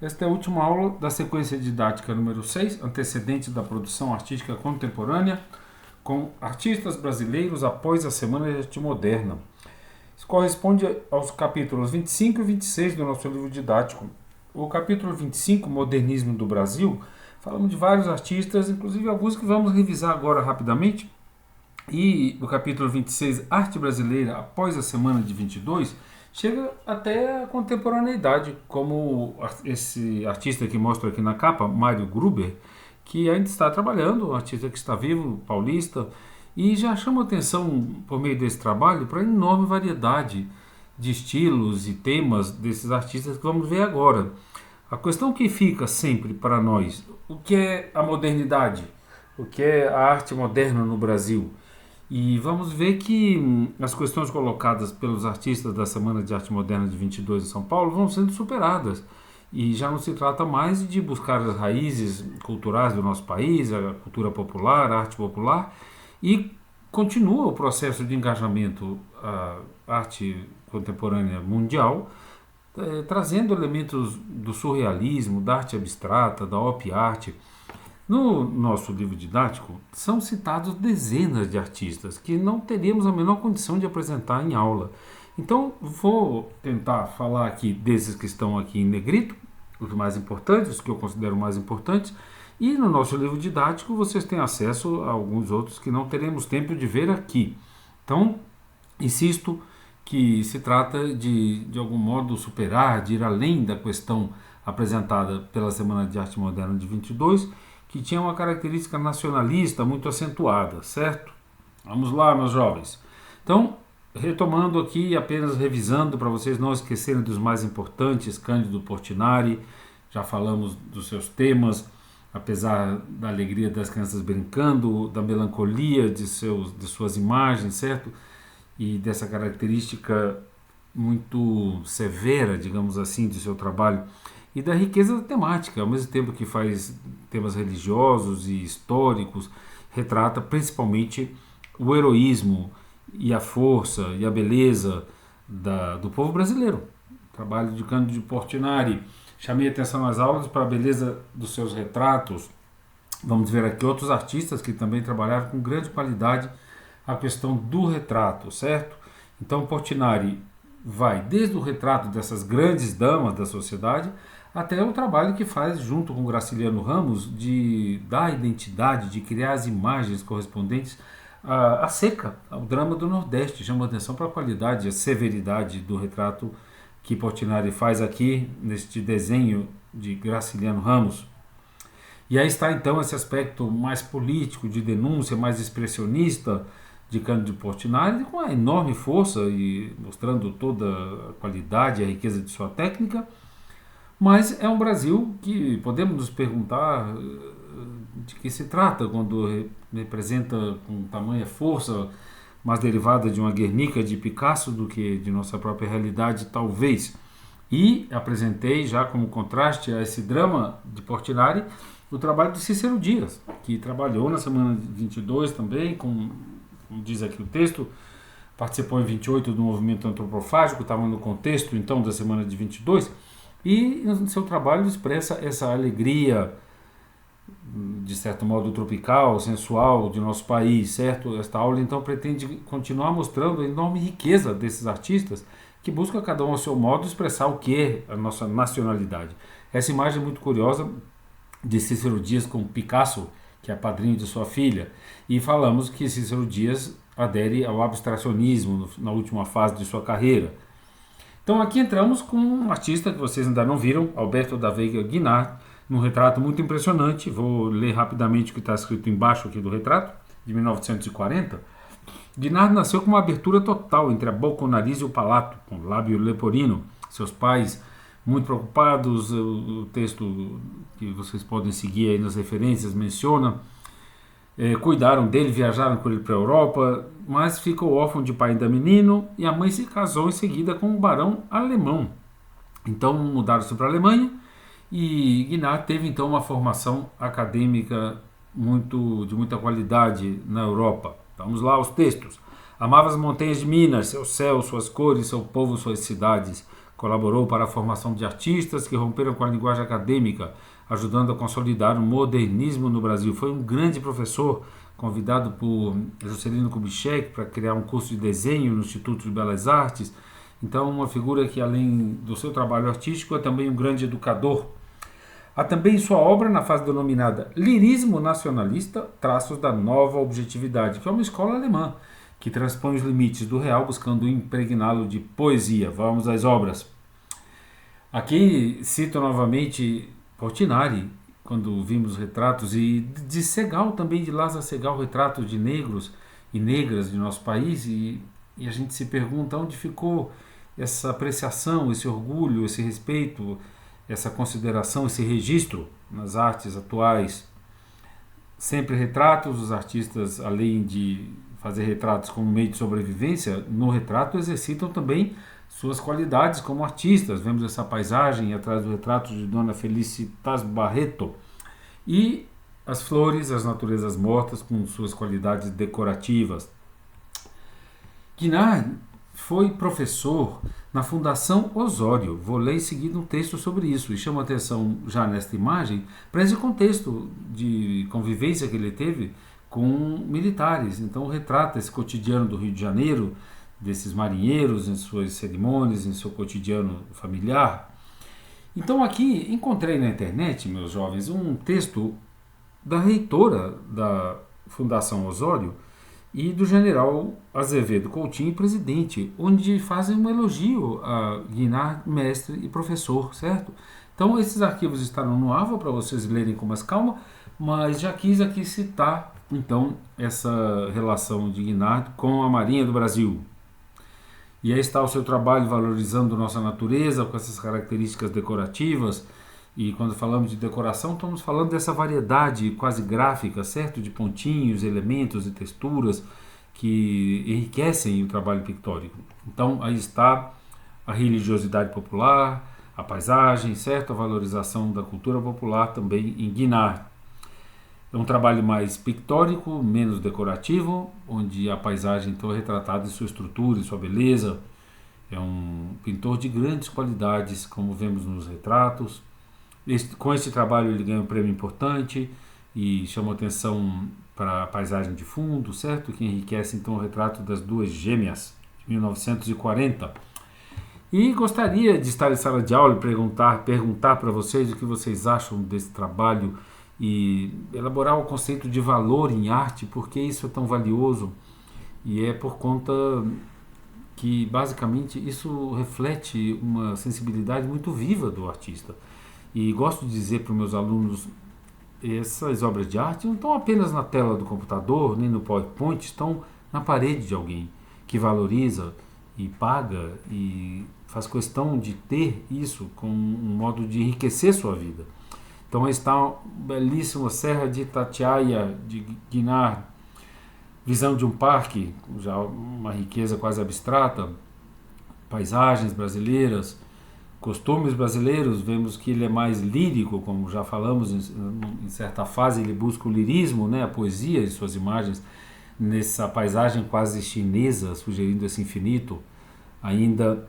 Esta é a última aula da sequência didática número 6, antecedente da produção artística contemporânea, com artistas brasileiros após a Semana de Arte Moderna. Isso corresponde aos capítulos 25 e 26 do nosso livro didático. O capítulo 25, Modernismo do Brasil, falamos de vários artistas, inclusive alguns que vamos revisar agora rapidamente. E no capítulo 26, Arte Brasileira após a Semana de 22, chega até a contemporaneidade, como esse artista que mostra aqui na capa, Mário Gruber, que ainda está trabalhando, um artista que está vivo, paulista, e já chama atenção por meio desse trabalho para a enorme variedade de estilos e temas desses artistas que vamos ver agora. A questão que fica sempre para nós, o que é a modernidade? O que é a arte moderna no Brasil? E vamos ver que as questões colocadas pelos artistas da Semana de Arte Moderna de 22 em São Paulo vão sendo superadas. E já não se trata mais de buscar as raízes culturais do nosso país, a cultura popular, a arte popular, e continua o processo de engajamento à arte contemporânea mundial, trazendo elementos do surrealismo, da arte abstrata, da op-art. No nosso livro didático, são citados dezenas de artistas que não teríamos a menor condição de apresentar em aula. Então, vou tentar falar aqui desses que estão aqui em negrito, os mais importantes, os que eu considero mais importantes, e no nosso livro didático vocês têm acesso a alguns outros que não teremos tempo de ver aqui. Então, insisto que se trata de algum modo, superar, de ir além da questão apresentada pela Semana de Arte Moderna de 22, que tinha uma característica nacionalista muito acentuada, certo? Vamos lá, meus jovens. Então, retomando aqui, apenas revisando para vocês não esquecerem dos mais importantes, Cândido Portinari, já falamos dos seus temas, apesar da alegria das crianças brincando, da melancolia de suas imagens, certo? E dessa característica muito severa, digamos assim, de seu trabalho, e da riqueza da temática, ao mesmo tempo que faz temas religiosos e históricos, retrata principalmente o heroísmo e a força e a beleza do povo brasileiro. O trabalho de Cândido Portinari. Chamei a atenção nas aulas para a beleza dos seus retratos. Vamos ver aqui outros artistas que também trabalharam com grande qualidade a questão do retrato, certo? Então Portinari vai desde o retrato dessas grandes damas da sociedade até o trabalho que faz junto com Graciliano Ramos de dar identidade, de criar as imagens correspondentes à seca, ao drama do Nordeste. Chama atenção para a qualidade, a severidade do retrato que Portinari faz aqui neste desenho de Graciliano Ramos. E aí está então esse aspecto mais político, de denúncia, mais expressionista de Cândido Portinari, com uma enorme força e mostrando toda a qualidade e a riqueza de sua técnica. Mas é um Brasil que podemos nos perguntar de que se trata quando representa com tamanha força, mais derivada de uma Guernica de Picasso do que de nossa própria realidade, talvez. E apresentei já como contraste a esse drama de Portinari o trabalho de Cícero Dias, que trabalhou na Semana de 22 também, como diz aqui o texto, participou em 28 do movimento antropofágico, estava no contexto então da Semana de 22, e no seu trabalho expressa essa alegria, de certo modo tropical, sensual de nosso país, certo? Esta aula então pretende continuar mostrando a enorme riqueza desses artistas que buscam cada um ao seu modo expressar o que é a nossa nacionalidade. Essa imagem é muito curiosa de Cícero Dias com Picasso, que é padrinho de sua filha, e falamos que Cícero Dias adere ao abstracionismo na última fase de sua carreira. Então aqui entramos com um artista que vocês ainda não viram, Alberto da Veiga Guinard, num retrato muito impressionante. Vou ler rapidamente o que está escrito embaixo aqui do retrato, de 1940. Guinard nasceu com uma abertura total entre a boca, o nariz e o palato, com o lábio leporino. Seus pais, muito preocupados, o texto que vocês podem seguir aí nas referências menciona, cuidaram dele, viajaram com ele para a Europa, mas ficou órfão de pai ainda menino, e a mãe se casou em seguida com um barão alemão. Então mudaram-se para a Alemanha, e Guinard teve então uma formação acadêmica de muita qualidade na Europa. Vamos lá aos textos. Amava as montanhas de Minas, seu céu, suas cores, seu povo, suas cidades. Colaborou para a formação de artistas que romperam com a linguagem acadêmica, ajudando a consolidar o modernismo no Brasil. Foi um grande professor, convidado por Juscelino Kubitschek para criar um curso de desenho no Instituto de Belas Artes. Então, uma figura que, além do seu trabalho artístico, é também um grande educador. Há também em sua obra, na fase denominada Lirismo Nacionalista, traços da nova objetividade, que é uma escola alemã, que transpõe os limites do real, buscando impregná-lo de poesia. Vamos às obras. Aqui cito novamente Portinari, quando vimos retratos, e de Segal também, de Lázaro Segal, retratos de negros e negras de nosso país, e a gente se pergunta onde ficou essa apreciação, esse orgulho, esse respeito, essa consideração, esse registro nas artes atuais. Sempre retratos, os artistas, além de fazer retratos como meio de sobrevivência, no retrato exercitam também suas qualidades como artistas. Vemos essa paisagem atrás do retrato de Dona Felicitas Barreto. E as flores, as naturezas mortas com suas qualidades decorativas. Guinard foi professor na Fundação Osório. Vou ler em seguida um texto sobre isso e chamo a atenção já nesta imagem para esse contexto de convivência que ele teve com militares. Então retrata esse cotidiano do Rio de Janeiro, desses marinheiros em suas cerimônias, em seu cotidiano familiar. Então aqui encontrei na internet, meus jovens, um texto da reitora da Fundação Osório e do general Azevedo Coutinho, presidente, onde fazem um elogio a Guinard, mestre e professor, certo? Então esses arquivos estarão no AVA para vocês lerem com mais calma, mas já quis aqui citar então essa relação de Guinard com a Marinha do Brasil. E aí está o seu trabalho valorizando nossa natureza com essas características decorativas. E quando falamos de decoração, estamos falando dessa variedade quase gráfica, certo? De pontinhos, elementos e texturas que enriquecem o trabalho pictórico. Então, aí está a religiosidade popular, a paisagem, certo? A valorização da cultura popular também em Guinard. É um trabalho mais pictórico, menos decorativo, onde a paisagem então é retratada em sua estrutura, em sua beleza. É um pintor de grandes qualidades, como vemos nos retratos. Com este trabalho ele ganha um prêmio importante e chama atenção para a paisagem de fundo, certo? Que enriquece então o retrato das duas gêmeas, de 1940. E gostaria de estar em sala de aula e perguntar para vocês o que vocês acham desse trabalho e elaborar o conceito de valor em arte, porque isso é tão valioso, e é por conta que basicamente isso reflete uma sensibilidade muito viva do artista. E gosto de dizer para os meus alunos, essas obras de arte não estão apenas na tela do computador, nem no PowerPoint, estão na parede de alguém que valoriza e paga e faz questão de ter isso como um modo de enriquecer sua vida. Então aí está uma belíssima Serra de Itatiaia, de Guinard, visão de um parque, já uma riqueza quase abstrata, paisagens brasileiras, costumes brasileiros. Vemos que ele é mais lírico, como já falamos, em certa fase ele busca o lirismo, né, a poesia em suas imagens, nessa paisagem quase chinesa, sugerindo esse infinito. Ainda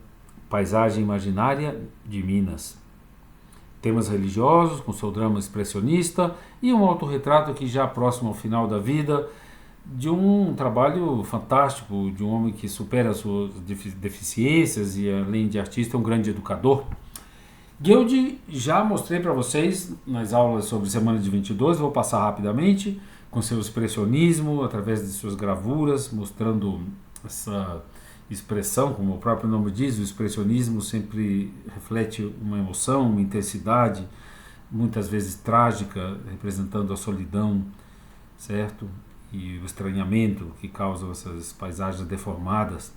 paisagem imaginária de Minas. Temas religiosos, com seu drama expressionista, e um autorretrato que já próximo ao final da vida, de um trabalho fantástico, de um homem que supera as suas deficiências e, além de artista, é um grande educador. Guild já mostrei para vocês nas aulas sobre Semana de 22, vou passar rapidamente, com seu expressionismo, através de suas gravuras, mostrando essa expressão, como o próprio nome diz, o expressionismo sempre reflete uma emoção, uma intensidade, muitas vezes trágica, representando a solidão, certo? E o estranhamento que causam essas paisagens deformadas.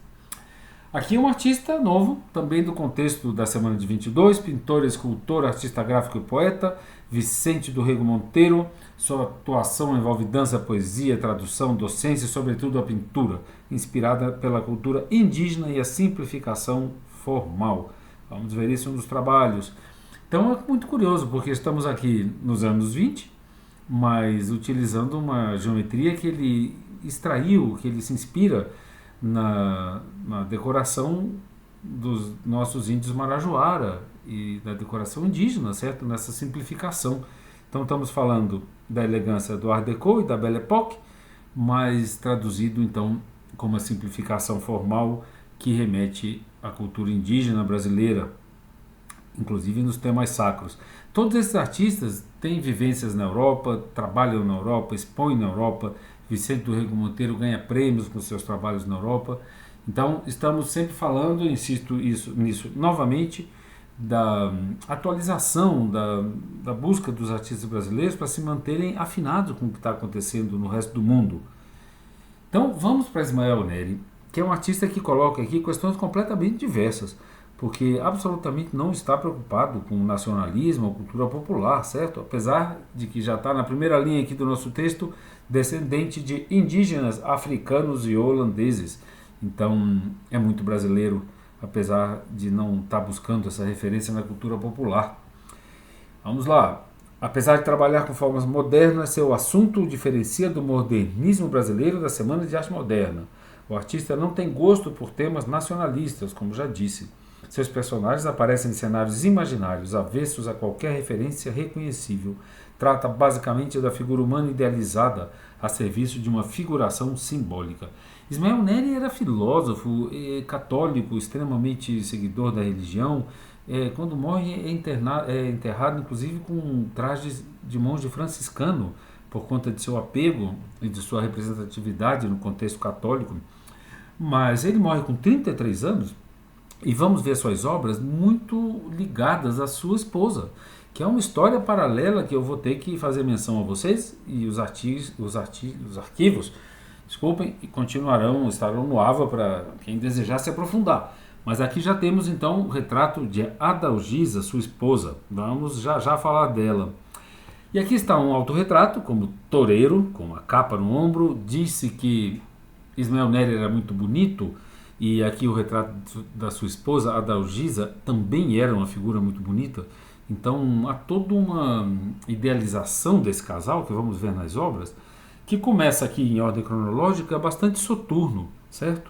Aqui um artista novo, também do contexto da Semana de 22, pintor, escultor, artista gráfico e poeta, Vicente do Rego Monteiro. Sua atuação envolve dança, poesia, tradução, docência e sobretudo a pintura, inspirada pela cultura indígena e a simplificação formal. Vamos ver isso nos trabalhos. Então é muito curioso, porque estamos aqui nos anos 20, mas utilizando uma geometria que ele extraiu, que ele se inspira na decoração dos nossos índios Marajoara e da decoração indígena, certo? Nessa simplificação. Então estamos falando da elegância do Art Deco e da Belle Époque, mas traduzido então como uma simplificação formal que remete à cultura indígena brasileira, inclusive nos temas sacros. Todos esses artistas têm vivências na Europa, trabalham na Europa, expõem na Europa. Vicente do Rego Monteiro ganha prêmios com seus trabalhos na Europa. Então, estamos sempre falando, insisto nisso novamente, da atualização, da busca dos artistas brasileiros para se manterem afinados com o que está acontecendo no resto do mundo. Então, vamos para Ismael Neri, que é um artista que coloca aqui questões completamente diversas, porque absolutamente não está preocupado com o nacionalismo ou cultura popular, certo? Apesar de que já está na primeira linha aqui do nosso texto, descendente de indígenas africanos e holandeses. Então, é muito brasileiro, apesar de não estar buscando essa referência na cultura popular. Vamos lá. Apesar de trabalhar com formas modernas, seu assunto o diferencia do modernismo brasileiro da Semana de Arte Moderna. O artista não tem gosto por temas nacionalistas, como já disse. Seus personagens aparecem em cenários imaginários, avessos a qualquer referência reconhecível. Trata basicamente da figura humana idealizada a serviço de uma figuração simbólica. Ismael Neri era filósofo, católico, extremamente seguidor da religião. Quando morre é enterrado inclusive com trajes de monge franciscano, por conta de seu apego e de sua representatividade no contexto católico. Mas ele morre com 33 anos e vamos ver suas obras muito ligadas à sua esposa, que é uma história paralela que eu vou ter que fazer menção a vocês, e os arquivos, desculpem, e estarão no AVA para quem desejar se aprofundar. Mas aqui já temos então o retrato de Adalgisa, sua esposa. Vamos já falar dela. E aqui está um autorretrato como toureiro, com a capa no ombro. Disse que Ismael Neri era muito bonito, e aqui o retrato da sua esposa, Adalgisa, também era uma figura muito bonita. Então há toda uma idealização desse casal, que vamos ver nas obras, que começa aqui em ordem cronológica bastante soturno, certo?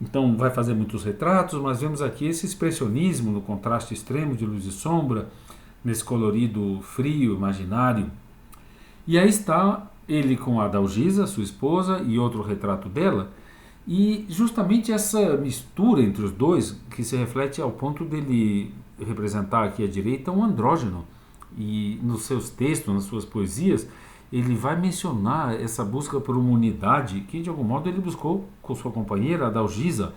Então vai fazer muitos retratos, mas vemos aqui esse expressionismo no contraste extremo de luz e sombra, nesse colorido frio, imaginário. E aí está ele com a Adalgisa, sua esposa, e outro retrato dela, e justamente essa mistura entre os dois, que se reflete ao ponto dele representar aqui à direita um andrógeno. E nos seus textos, nas suas poesias, ele vai mencionar essa busca por uma unidade que de algum modo ele buscou com sua companheira, Adalgisa,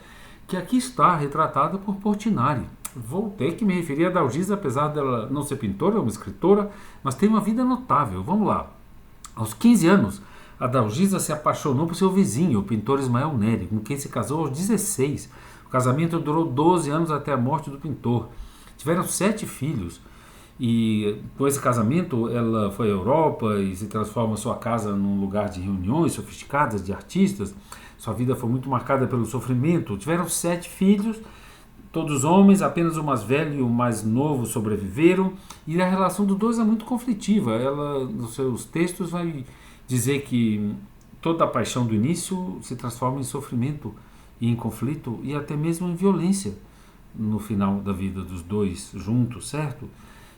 que aqui está retratada por Portinari. Vou ter que me referir a Adalgisa, apesar dela não ser pintora, é uma escritora, mas tem uma vida notável. Vamos lá. Aos 15 anos, Adalgisa se apaixonou por seu vizinho, o pintor Ismael Neri, com quem se casou aos 16. O casamento durou 12 anos até a morte do pintor. Tiveram 7 filhos. E com esse casamento ela foi à Europa e se transforma sua casa num lugar de reuniões sofisticadas de artistas. Sua vida foi muito marcada pelo sofrimento. Tiveram 7 filhos, todos homens, apenas o mais velho e o mais novo sobreviveram. E a relação dos dois é muito conflitiva. Ela, nos seus textos, vai dizer que toda a paixão do início se transforma em sofrimento e em conflito e até mesmo em violência no final da vida dos dois juntos, certo?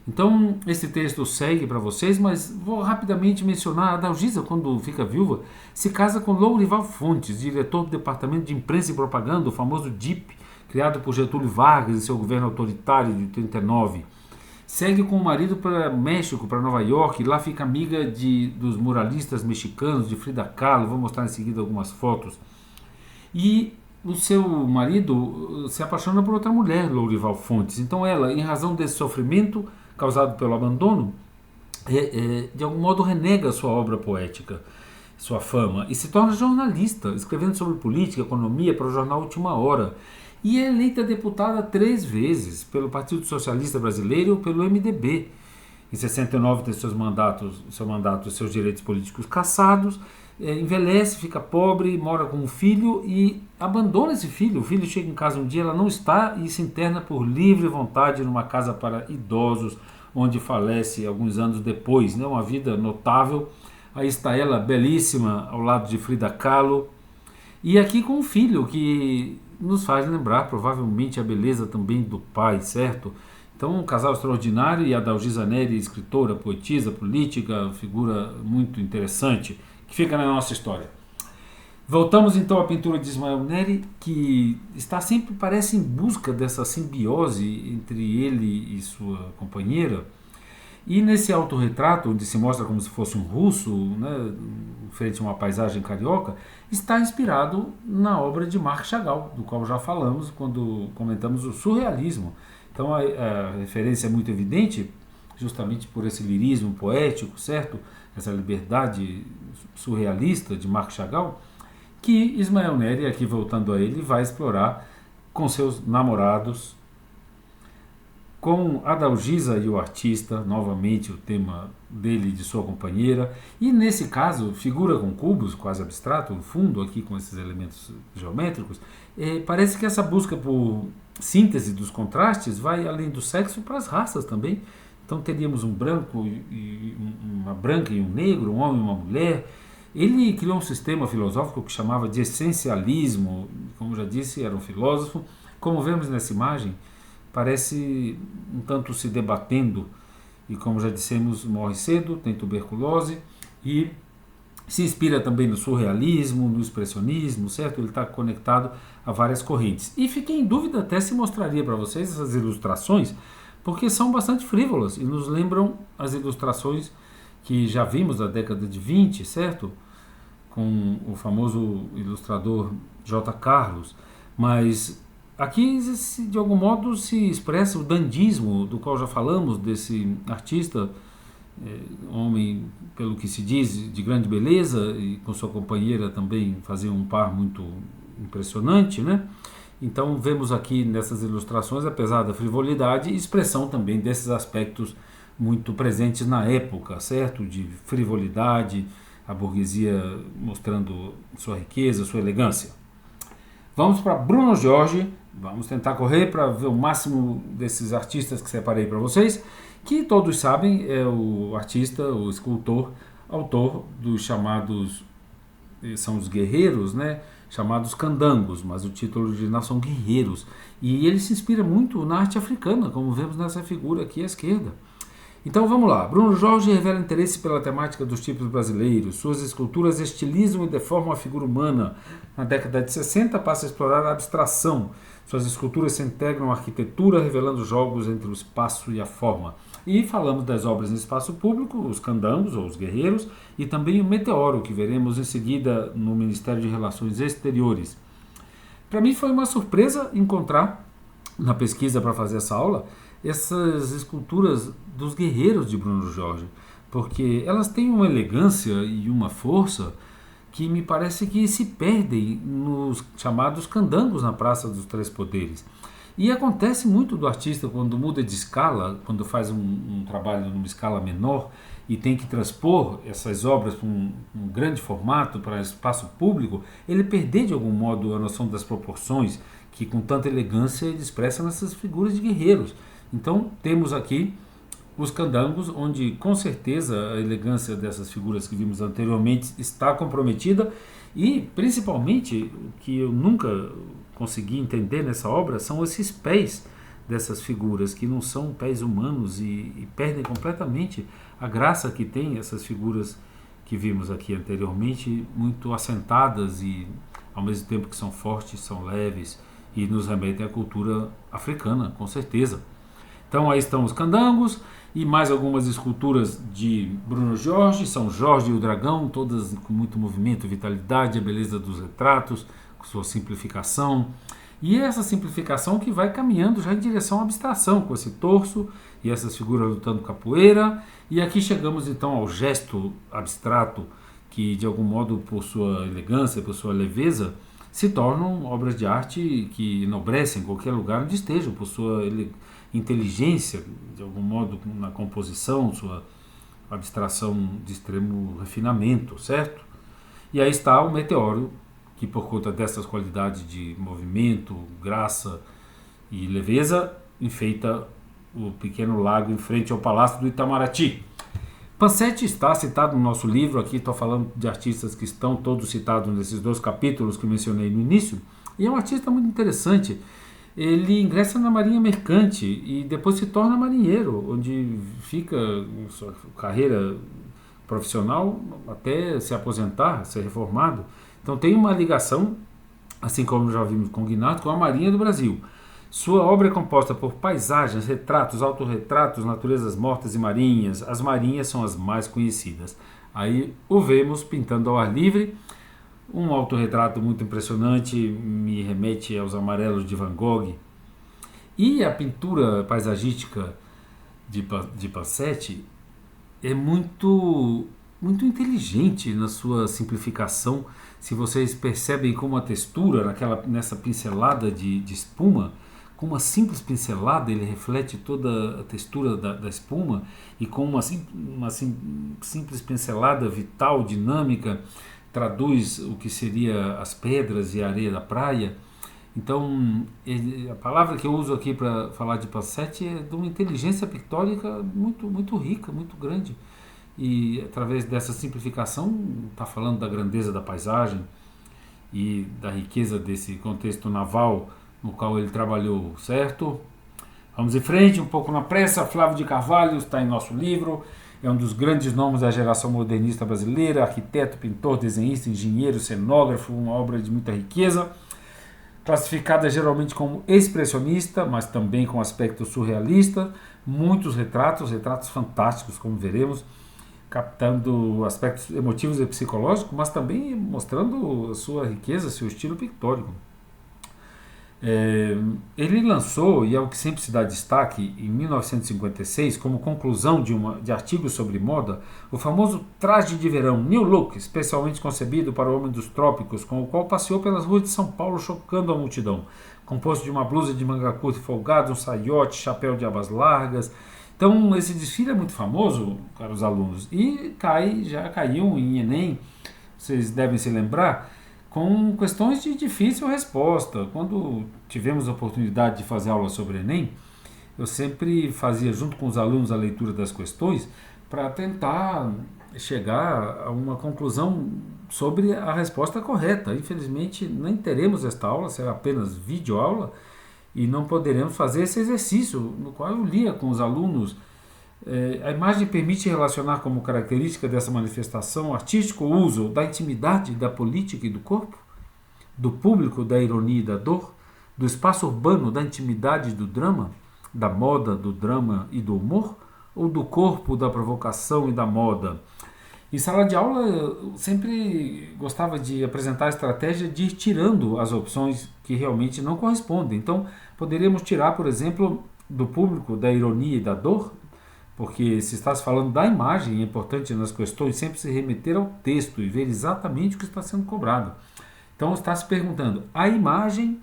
Então, esse texto segue para vocês, mas vou rapidamente mencionar a Adalgisa, quando fica viúva, se casa com Lourival Fontes, diretor do Departamento de Imprensa e Propaganda, o famoso DIP, criado por Getúlio Vargas em seu governo autoritário de 39. Segue com o marido para México, para Nova York, e lá fica amiga dos muralistas mexicanos, de Frida Kahlo, vou mostrar em seguida algumas fotos. E o seu marido se apaixona por outra mulher, Lourival Fontes. Então ela, em razão desse sofrimento causado pelo abandono, de algum modo renega sua obra poética, sua fama, e se torna jornalista, escrevendo sobre política, economia para o jornal Última Hora. E é eleita deputada 3 vezes pelo Partido Socialista Brasileiro e pelo MDB. Em 69 tem seu mandato e seus direitos políticos cassados, envelhece, fica pobre, mora com um filho e abandona esse filho. O filho chega em casa um dia, ela não está, e se interna por livre vontade numa casa para idosos, onde falece alguns anos depois, né? Uma vida notável. Aí está ela, belíssima, ao lado de Frida Kahlo, e aqui com um filho que nos faz lembrar provavelmente a beleza também do pai, certo? Então, um casal extraordinário, e a Adalgisa Neri, escritora, poetisa, política, figura muito interessante, que fica na nossa história. Voltamos então à pintura de Ismael Neri, que está sempre, parece, em busca dessa simbiose entre ele e sua companheira. E nesse autorretrato, onde se mostra como se fosse um russo, né, frente a uma paisagem carioca, está inspirado na obra de Marc Chagall, do qual já falamos quando comentamos o surrealismo. Então a referência é muito evidente, justamente por esse lirismo poético, certo? Essa liberdade surrealista de Marc Chagall, que Ismael Neri, aqui voltando a ele, vai explorar com seus namorados, com Adalgisa e o artista, novamente o tema dele e de sua companheira, e nesse caso, figura com cubos, quase abstrato, no fundo, aqui com esses elementos geométricos. Parece que essa busca por síntese dos contrastes vai além do sexo para as raças também. Então teríamos um branco e uma branca e um negro, um homem e uma mulher. Ele criou um sistema filosófico que chamava de essencialismo, como já disse, era um filósofo. Como vemos nessa imagem, parece um tanto se debatendo, e como já dissemos, morre cedo, tem tuberculose, e se inspira também no surrealismo, no expressionismo, certo? Ele está conectado a várias correntes. E fiquei em dúvida até se mostraria para vocês essas ilustrações, porque são bastante frívolas e nos lembram as ilustrações que já vimos da década de 20, certo? Com o famoso ilustrador J. Carlos. Mas aqui, de algum modo, se expressa o dandismo, do qual já falamos, desse artista, homem, pelo que se diz, de grande beleza, e com sua companheira também fazia um par muito impressionante, né? Então vemos aqui nessas ilustrações, apesar da frivolidade, expressão também desses aspectos muito presentes na época, certo? De frivolidade, a burguesia mostrando sua riqueza, sua elegância. Vamos para Bruno Jorge, vamos tentar correr para ver o máximo desses artistas que separei para vocês, que todos sabem é o artista, o escultor, autor dos chamados, são os guerreiros, né? Chamados candangos, mas o título original são guerreiros. E ele se inspira muito na arte africana, como vemos nessa figura aqui à esquerda. Então vamos lá. Bruno Jorge revela interesse pela temática dos tipos brasileiros. Suas esculturas estilizam e deformam a figura humana. Na década de 60 passa a explorar a abstração. Suas esculturas se integram à arquitetura, revelando jogos entre o espaço e a forma. E falamos das obras em espaço público, os candangos, ou os guerreiros, e também o meteoro, que veremos em seguida no Ministério de Relações Exteriores. Para mim foi uma surpresa encontrar, na pesquisa para fazer essa aula, essas esculturas dos guerreiros de Bruno Jorge, porque elas têm uma elegância e uma força que me parece que se perdem nos chamados candangos na Praça dos Três Poderes. E acontece muito do artista quando muda de escala, quando faz um trabalho numa escala menor e tem que transpor essas obras para um grande formato, para espaço público, ele perder de algum modo a noção das proporções que com tanta elegância ele expressa nessas figuras de guerreiros. Então temos aqui os candangos, onde com certeza a elegância dessas figuras que vimos anteriormente está comprometida, e principalmente o que eu nunca consegui entender nessa obra são esses pés dessas figuras, que não são pés humanos e perdem completamente a graça que tem essas figuras que vimos aqui anteriormente, muito assentadas e ao mesmo tempo que são fortes, são leves e nos remetem à cultura africana, com certeza. Então aí estão os candangos e mais algumas esculturas de Bruno Jorge, São Jorge e o Dragão, todas com muito movimento, vitalidade, a beleza dos retratos, com sua simplificação. E essa simplificação que vai caminhando já em direção à abstração, com esse torso e essas figuras lutando capoeira. E aqui chegamos então ao gesto abstrato, que de algum modo, por sua elegância, por sua leveza, se tornam obras de arte que enobrecem qualquer lugar onde estejam, por sua inteligência, de algum modo, na composição, sua abstração de extremo refinamento, certo? E aí está o meteoro, que por conta dessas qualidades de movimento, graça e leveza, enfeita o pequeno lago em frente ao Palácio do Itamaraty. Pansetti está citado no nosso livro, aqui estou falando de artistas que estão todos citados nesses dois capítulos que mencionei no início, E é um artista muito interessante. Ele ingressa na Marinha Mercante e depois se torna marinheiro, onde fica sua carreira profissional até se aposentar, ser reformado. Então tem uma ligação, assim como já vimos com Guinato, com a Marinha do Brasil. Sua obra é composta por paisagens, retratos, autorretratos, naturezas mortas e marinhas. As marinhas são as mais conhecidas. Aí o vemos pintando ao ar livre. Um autorretrato muito impressionante, me remete aos amarelos de Van Gogh. E a pintura paisagística de Passetti é muito inteligente na sua simplificação. Se vocês percebem como a textura nessa pincelada de espuma, com uma simples pincelada ele reflete toda a textura da espuma, e com uma simples pincelada vital, dinâmica, traduz o que seria as pedras e a areia da praia. Então, a palavra que eu uso aqui para falar de Passetti é de uma inteligência pictórica muito rica, muito grande. E através dessa simplificação está falando da grandeza da paisagem e da riqueza desse contexto naval no qual ele trabalhou, certo? Vamos em frente, um pouco na pressa. Flávio de Carvalho está em nosso livro, é um dos grandes nomes da geração modernista brasileira, arquiteto, pintor, desenhista, engenheiro, cenógrafo, uma obra de muita riqueza, classificada geralmente como expressionista, mas também com aspecto surrealista, muitos retratos fantásticos, como veremos, captando aspectos emotivos e psicológicos, mas também mostrando a sua riqueza, seu estilo pictórico. Ele lançou, e é o que sempre se dá destaque, em 1956, como conclusão de artigos sobre moda, o famoso traje de verão, New Look, especialmente concebido para o homem dos trópicos, com o qual passeou pelas ruas de São Paulo chocando a multidão, composto de uma blusa de manga curta e folgada, um saiote, chapéu de abas largas. Então esse desfile é muito famoso, caros alunos, e já caiu em Enem, vocês devem se lembrar, com questões de difícil resposta. Quando tivemos a oportunidade de fazer aula sobre Enem, eu sempre fazia junto com os alunos a leitura das questões para tentar chegar a uma conclusão sobre a resposta correta. Infelizmente nem teremos esta aula, será apenas videoaula, e não poderemos fazer esse exercício no qual eu lia com os alunos. A imagem permite relacionar como característica dessa manifestação artística o uso da intimidade, da política e do corpo, do público, da ironia e da dor, do espaço urbano, da intimidade e do drama, da moda, do drama e do humor, ou do corpo, da provocação e da moda. Em sala de aula, eu sempre gostava de apresentar a estratégia de ir tirando as opções que realmente não correspondem. Então, poderíamos tirar, por exemplo, do público, da ironia e da dor, porque se está se falando da imagem, é importante nas questões sempre se remeter ao texto e ver exatamente o que está sendo cobrado. Então está se perguntando, a imagem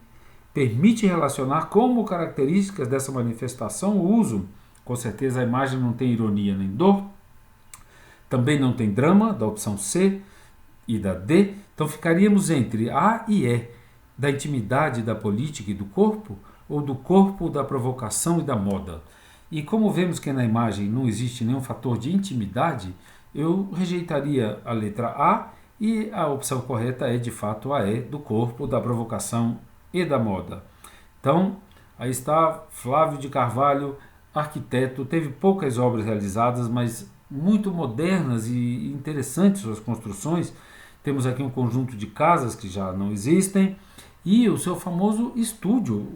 permite relacionar como características dessa manifestação o uso? Com certeza a imagem não tem ironia nem dor, também não tem drama, da opção C e da D, então ficaríamos entre A e E, da intimidade, da política e do corpo, ou do corpo, da provocação e da moda. E como vemos que na imagem não existe nenhum fator de intimidade, eu rejeitaria a letra A e a opção correta é de fato a E, do corpo, da provocação e da moda. Então, aí está Flávio de Carvalho, arquiteto, teve poucas obras realizadas, mas muito modernas e interessantes suas construções. Temos aqui um conjunto de casas que já não existem e o seu famoso estúdio,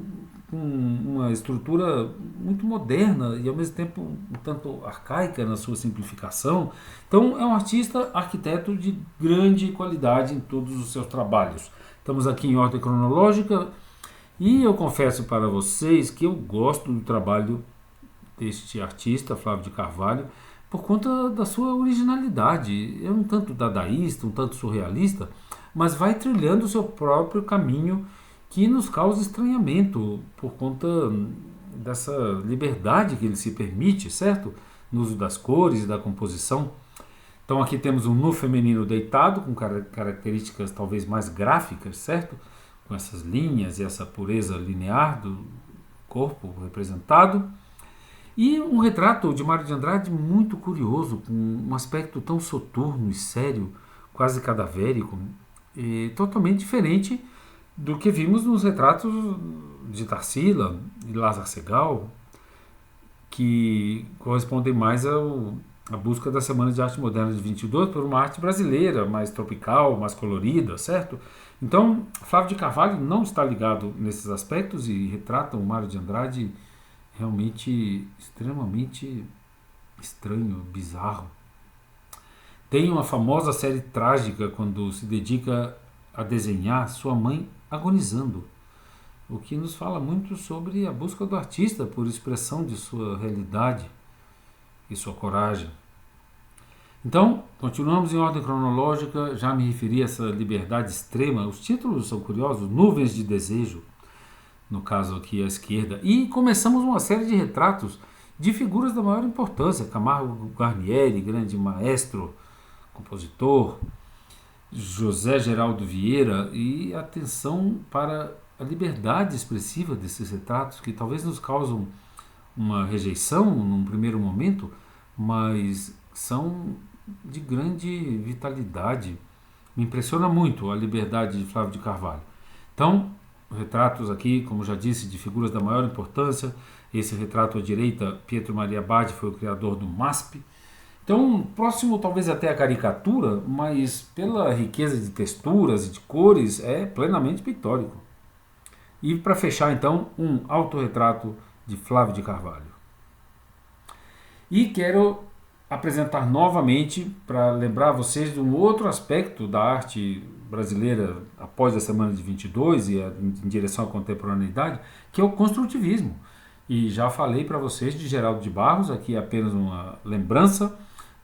com uma estrutura muito moderna e ao mesmo tempo um tanto arcaica na sua simplificação. Então é um artista arquiteto de grande qualidade em todos os seus trabalhos. Estamos aqui em ordem cronológica e eu confesso para vocês que eu gosto do trabalho deste artista, Flávio de Carvalho, por conta da sua originalidade. É um tanto dadaísta, um tanto surrealista, mas vai trilhando o seu próprio caminho que nos causa estranhamento por conta dessa liberdade que ele se permite, certo? No uso das cores e da composição. Então aqui temos um nu feminino deitado, com características talvez mais gráficas, certo? Com essas linhas e essa pureza linear do corpo representado. E um retrato de Mário de Andrade muito curioso, com um aspecto tão soturno e sério, quase cadavérico, e totalmente diferente do que vimos nos retratos de Tarsila e Lázaro Segall, que correspondem mais à busca da Semana de Arte Moderna de 22 por uma arte brasileira, mais tropical, mais colorida, certo? Então, Flávio de Carvalho não está ligado nesses aspectos e retrata o Mário de Andrade realmente extremamente estranho, bizarro. Tem uma famosa série trágica quando se dedica a desenhar sua mãe agonizando, o que nos fala muito sobre a busca do artista por expressão de sua realidade e sua coragem. Então, continuamos em ordem cronológica, já me referi a essa liberdade extrema, os títulos são curiosos, Nuvens de Desejo, no caso aqui à esquerda, e começamos uma série de retratos de figuras da maior importância, Camargo Guarnieri, grande maestro, compositor, José Geraldo Vieira, e atenção para a liberdade expressiva desses retratos, que talvez nos causam uma rejeição num primeiro momento, mas são de grande vitalidade. Me impressiona muito a liberdade de Flávio de Carvalho. Então, retratos aqui, como já disse, de figuras da maior importância. Esse retrato à direita, Pietro Maria Badi, foi o criador do MASP. Então, próximo talvez até a caricatura, mas pela riqueza de texturas e de cores, é plenamente pictórico. E para fechar, então, um autorretrato de Flávio de Carvalho. E quero apresentar novamente, para lembrar vocês de um outro aspecto da arte brasileira após a Semana de 22 e em direção à contemporaneidade, que é o construtivismo. E já falei para vocês de Geraldo de Barros, aqui é apenas uma lembrança,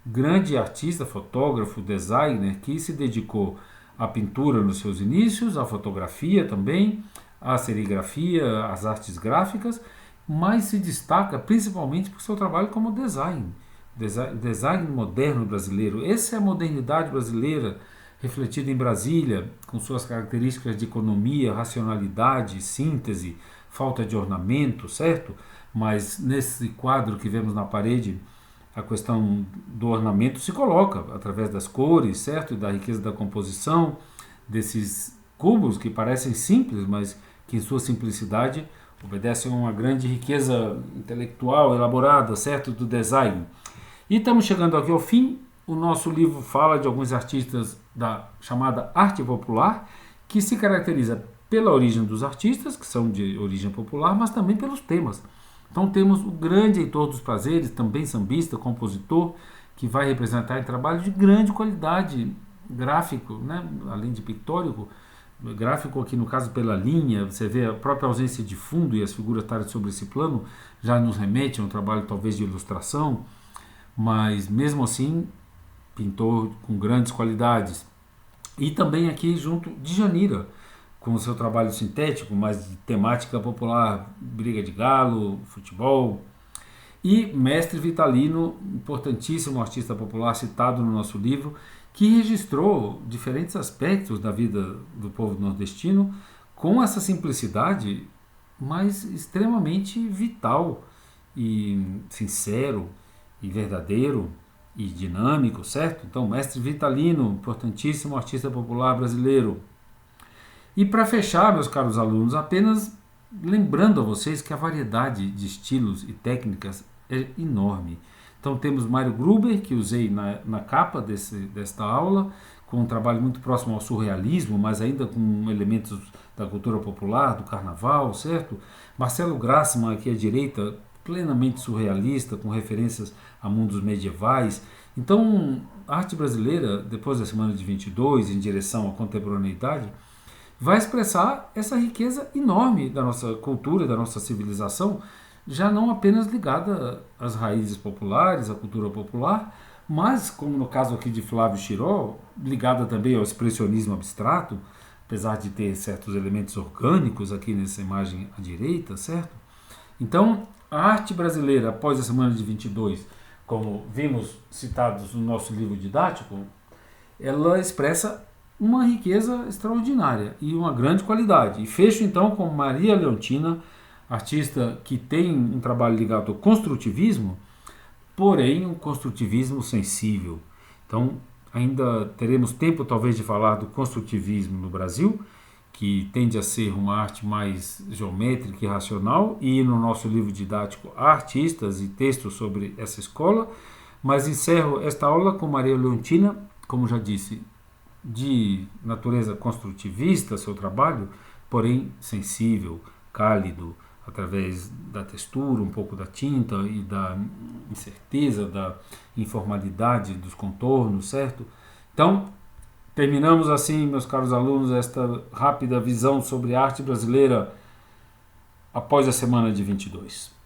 grande artista, fotógrafo, designer, que se dedicou à pintura nos seus inícios, à fotografia também, à serigrafia, às artes gráficas, mas se destaca principalmente por seu trabalho como design moderno brasileiro. Essa é a modernidade brasileira refletida em Brasília, com suas características de economia, racionalidade, síntese, falta de ornamento, certo? Mas nesse quadro que vemos na parede, a questão do ornamento se coloca através das cores, certo? E da riqueza da composição, desses cubos que parecem simples, mas que em sua simplicidade obedecem a uma grande riqueza intelectual elaborada, certo? Do design. E estamos chegando aqui ao fim. O nosso livro fala de alguns artistas da chamada arte popular, que se caracteriza pela origem dos artistas, que são de origem popular, mas também pelos temas. Então temos o grande Heitor dos Prazeres, também sambista, compositor, que vai representar em trabalho de grande qualidade gráfico, né? Além de pictórico, gráfico aqui no caso pela linha, você vê a própria ausência de fundo e as figuras estarem sobre esse plano, já nos remete a um trabalho talvez de ilustração, mas mesmo assim pintor com grandes qualidades. E também aqui junto Djanira, com o seu trabalho sintético, mais de temática popular, briga de galo, futebol. E Mestre Vitalino, importantíssimo artista popular citado no nosso livro, que registrou diferentes aspectos da vida do povo nordestino com essa simplicidade, mas extremamente vital e sincero e verdadeiro e dinâmico, certo? Então, Mestre Vitalino, importantíssimo artista popular brasileiro. E para fechar, meus caros alunos, apenas lembrando a vocês que a variedade de estilos e técnicas é enorme. Então temos Mário Gruber, que usei na capa desta aula, com um trabalho muito próximo ao surrealismo, mas ainda com elementos da cultura popular, do carnaval, certo? Marcelo Grassmann, aqui à direita, plenamente surrealista, com referências a mundos medievais. Então, a arte brasileira, depois da Semana de 22, em direção à contemporaneidade, vai expressar essa riqueza enorme da nossa cultura, da nossa civilização, já não apenas ligada às raízes populares, à cultura popular, mas, como no caso aqui de Flávio Schiró, ligada também ao expressionismo abstrato, apesar de ter certos elementos orgânicos aqui nessa imagem à direita, certo? Então, a arte brasileira, após a Semana de 22, como vimos citados no nosso livro didático, ela expressa uma riqueza extraordinária e uma grande qualidade. E fecho então com Maria Leontina, artista que tem um trabalho ligado ao construtivismo, porém um construtivismo sensível. Então ainda teremos tempo talvez de falar do construtivismo no Brasil que tende a ser uma arte mais geométrica e racional, e no nosso livro didático há artistas e textos sobre essa escola, mas encerro esta aula com Maria Leontina, como já disse, de natureza construtivista, seu trabalho, porém sensível, cálido, através da textura, um pouco da tinta e da incerteza, da informalidade dos contornos, certo? Então, terminamos assim, meus caros alunos, esta rápida visão sobre a arte brasileira após a semana de 22.